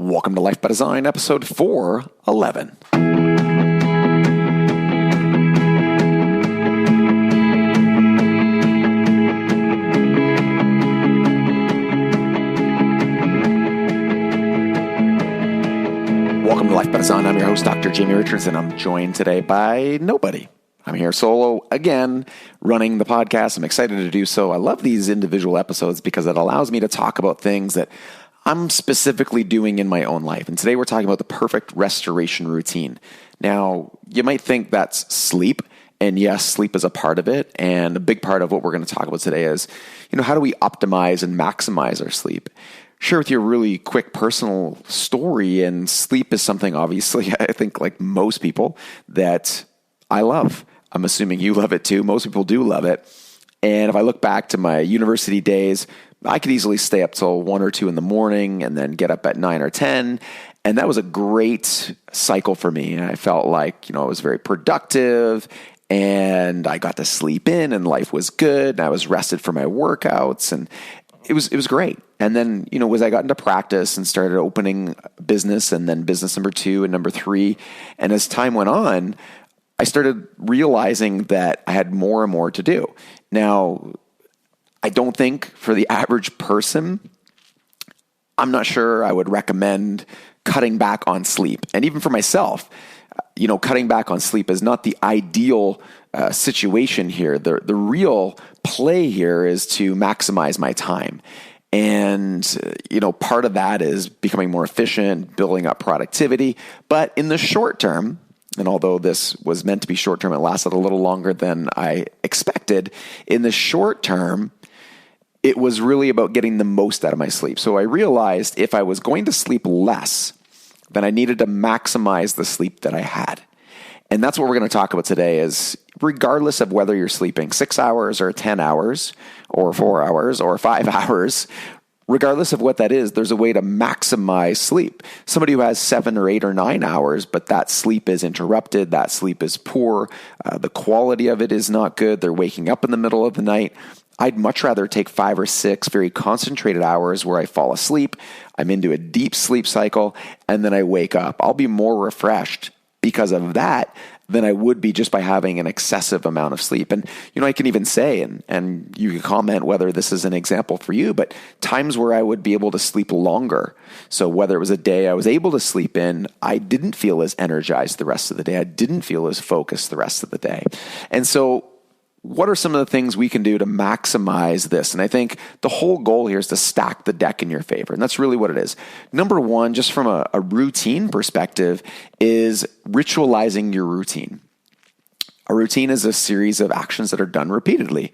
Welcome to Life by Design, episode 411. Welcome to Life by Design. I'm your host, Dr. Jamie Richards, and I'm joined today by nobody. I'm here solo again, running the podcast. I'm excited to do so. I love these individual episodes because it allows me to talk about things that I'm specifically doing in my own life. And today we're talking about the perfect restoration routine. Now, you might think that's sleep. And yes, sleep is a part of it. And a big part of what we're going to talk about today is, how do we optimize and maximize our sleep? Share with you a really quick personal story. And sleep is something, obviously, I think like most people, that I love. I'm assuming you love it too. Most people do love it. And if I look back to my university days, I could easily stay up till 1 or 2 in the morning and then get up at 9 or 10. And that was a great cycle for me. And I felt like, I was very productive and I got to sleep in and life was good. And I was rested for my workouts and it was great. And then, as I got into practice and started opening business and then business number 2 and number 3, and as time went on, I started realizing that I had more and more to do. Now, I don't think for the average person, I'm not sure I would recommend cutting back on sleep. And even for myself, cutting back on sleep is not the ideal situation here. The real play here is to maximize my time. And, part of that is becoming more efficient, building up productivity. But in the short term, and although this was meant to be short term, it lasted a little longer than I expected. In the short term, it was really about getting the most out of my sleep. So I realized if I was going to sleep less, then I needed to maximize the sleep that I had. And that's what we're going to talk about today is regardless of whether you're sleeping 6 hours or 10 hours or 4 hours or 5 hours, regardless of what that is, there's a way to maximize sleep. Somebody who has 7 or 8 or 9 hours, but that sleep is interrupted, that sleep is poor, the quality of it is not good, they're waking up in the middle of the night. I'd much rather take 5 or 6 very concentrated hours where I fall asleep, I'm into a deep sleep cycle, and then I wake up. I'll be more refreshed because of that than I would be just by having an excessive amount of sleep. And, I can even say, and you can comment whether this is an example for you, but times where I would be able to sleep longer. So whether it was a day I was able to sleep in, I didn't feel as energized the rest of the day. I didn't feel as focused the rest of the day. And so what are some of the things we can do to maximize this? And I think the whole goal here is to stack the deck in your favor. And that's really what it is. Number one, just from a routine perspective, is ritualizing your routine. A routine is a series of actions that are done repeatedly,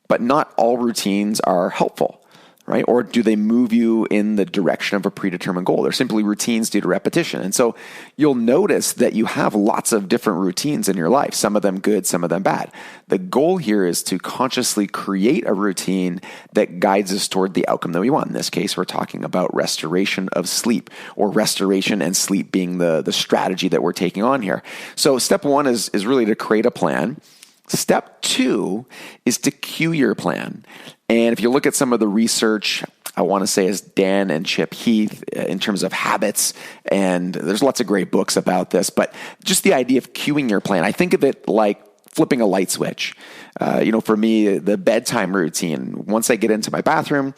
but not all routines are helpful, right? Or do they move you in the direction of a predetermined goal? They're simply routines due to repetition. And so you'll notice that you have lots of different routines in your life, some of them good, some of them bad. The goal here is to consciously create a routine that guides us toward the outcome that we want. In this case, we're talking about restoration of sleep, or restoration and sleep being the strategy that we're taking on here. So step one is really to create a plan. Step 2 is to cue your plan. And if you look at some of the research, I want to say is Dan and Chip Heath in terms of habits, and there's lots of great books about this, but just the idea of cueing your plan, I think of it like flipping a light switch. For me, the bedtime routine, once I get into my bathroom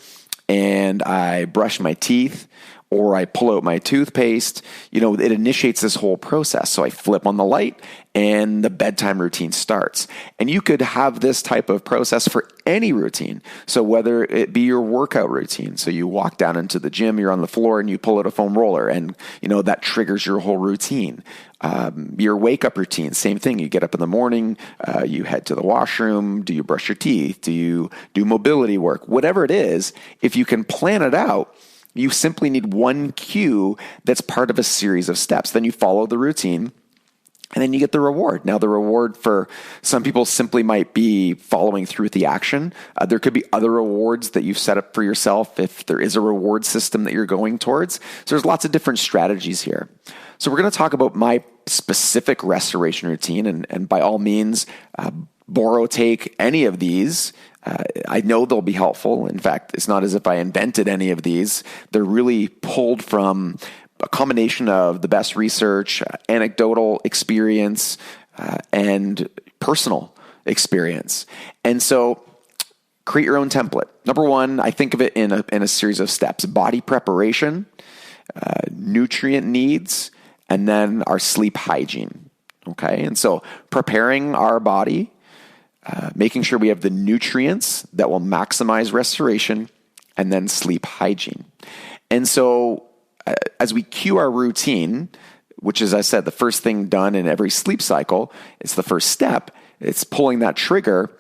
and I brush my teeth, or I pull out my toothpaste, it initiates this whole process. So I flip on the light and the bedtime routine starts. And you could have this type of process for any routine. So whether it be your workout routine, so you walk down into the gym, you're on the floor and you pull out a foam roller and, that triggers your whole routine. Your wake up routine, same thing. You get up in the morning, you head to the washroom, do you brush your teeth? Do you do mobility work? Whatever it is, if you can plan it out, you simply need one cue that's part of a series of steps. Then you follow the routine and then you get the reward. Now, the reward for some people simply might be following through with the action. There could be other rewards that you've set up for yourself if there is a reward system that you're going towards. So there's lots of different strategies here. So we're going to talk about my specific restoration routine, and by all means, take any of these. I know they'll be helpful. In fact, it's not as if I invented any of these. They're really pulled from a combination of the best research, anecdotal experience, and personal experience. And so create your own template. Number one, I think of it in a series of steps: body preparation, nutrient needs, and then our sleep hygiene. Okay. And so preparing our body, making sure we have the nutrients that will maximize restoration, and then sleep hygiene. And so as we cue our routine, which is, as I said, the first thing done in every sleep cycle, it's the first step. It's pulling that trigger.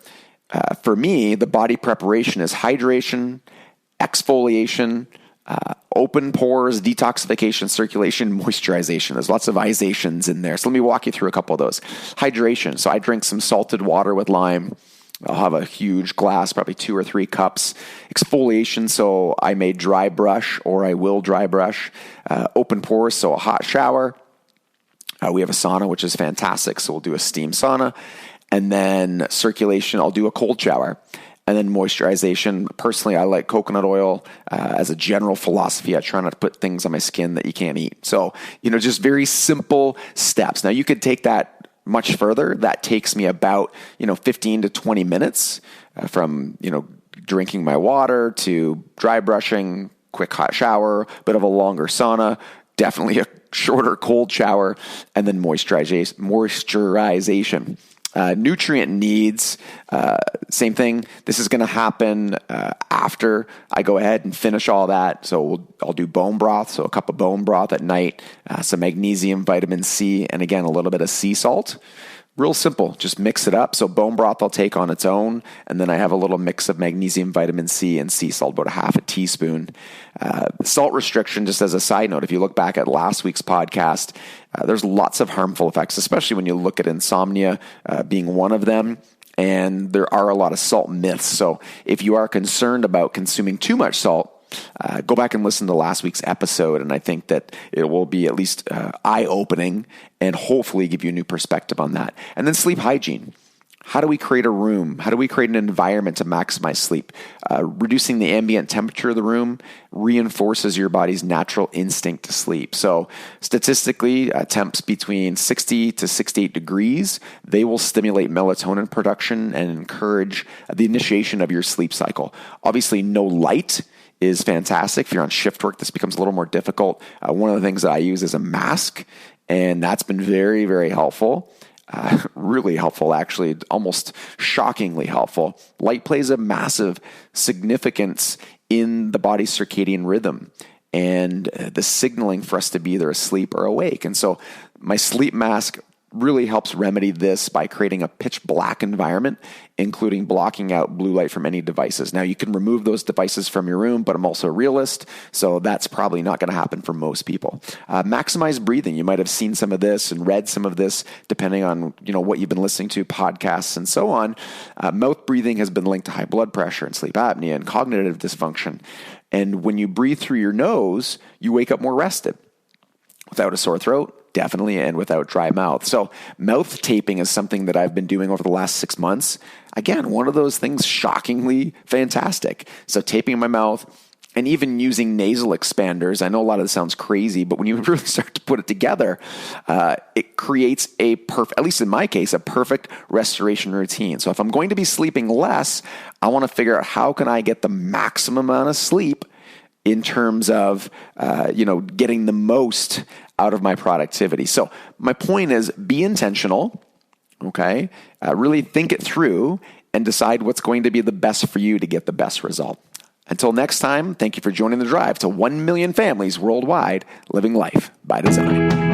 For me, the body preparation is hydration, exfoliation, open pores, detoxification, circulation, moisturization. There's lots of izations in there. So let me walk you through a couple of those. Hydration. So I drink some salted water with lime. I'll have a huge glass, probably 2 or 3 cups. Exfoliation, so I may dry brush or I will dry brush. Open pores, so a hot shower. We have a sauna, which is fantastic, so we'll do a steam sauna. And then circulation, I'll do a cold shower. And then moisturization. Personally, I like coconut oil as a general philosophy. I try not to put things on my skin that you can't eat. So, just very simple steps. Now, you could take that much further. That takes me about, 15 to 20 minutes from, drinking my water to dry brushing, quick hot shower, bit of a longer sauna, definitely a shorter cold shower, and then moisturization. Nutrient needs, same thing. This is going to happen after I go ahead and finish all that. So I'll do bone broth, so a cup of bone broth at night, some magnesium, vitamin C, and again, a little bit of sea salt. Real simple, just mix it up. So bone broth I'll take on its own, and then I have a little mix of magnesium, vitamin C, and sea salt, about a half a teaspoon. Salt restriction, just as a side note, if you look back at last week's podcast, there's lots of harmful effects, especially when you look at insomnia being one of them. And there are a lot of salt myths. So if you are concerned about consuming too much salt, go back and listen to last week's episode, and I think that it will be at least eye-opening and hopefully give you a new perspective on that. And then sleep hygiene. How do we create a room? How do we create an environment to maximize sleep? Reducing the ambient temperature of the room reinforces your body's natural instinct to sleep. So statistically, temps between 60 to 68 degrees, they will stimulate melatonin production and encourage the initiation of your sleep cycle. Obviously, no light is fantastic. If you're on shift work, this becomes a little more difficult. One of the things that I use is a mask, and that's been very, very helpful. Really helpful, actually, almost shockingly helpful. Light plays a massive significance in the body's circadian rhythm and the signaling for us to be either asleep or awake. And so my sleep mask really helps remedy this by creating a pitch black environment, including blocking out blue light from any devices. Now, you can remove those devices from your room, but I'm also a realist, so that's probably not going to happen for most people. Maximize breathing. You might have seen some of this and read some of this, depending on what you've been listening to, podcasts and so on. Mouth breathing has been linked to high blood pressure and sleep apnea and cognitive dysfunction. And when you breathe through your nose, you wake up more rested. Without a sore throat, definitely, and without dry mouth. So mouth taping is something that I've been doing over the last 6 months. Again, one of those things shockingly fantastic. So taping my mouth and even using nasal expanders. I know a lot of this sounds crazy, but when you really start to put it together, it creates at least in my case, a perfect restoration routine. So if I'm going to be sleeping less, I want to figure out how can I get the maximum amount of sleep in terms of, getting the most out of my productivity. So my point is, be intentional, okay? Really think it through and decide what's going to be the best for you to get the best result. Until next time, thank you for joining the drive to 1 million families worldwide living life by design.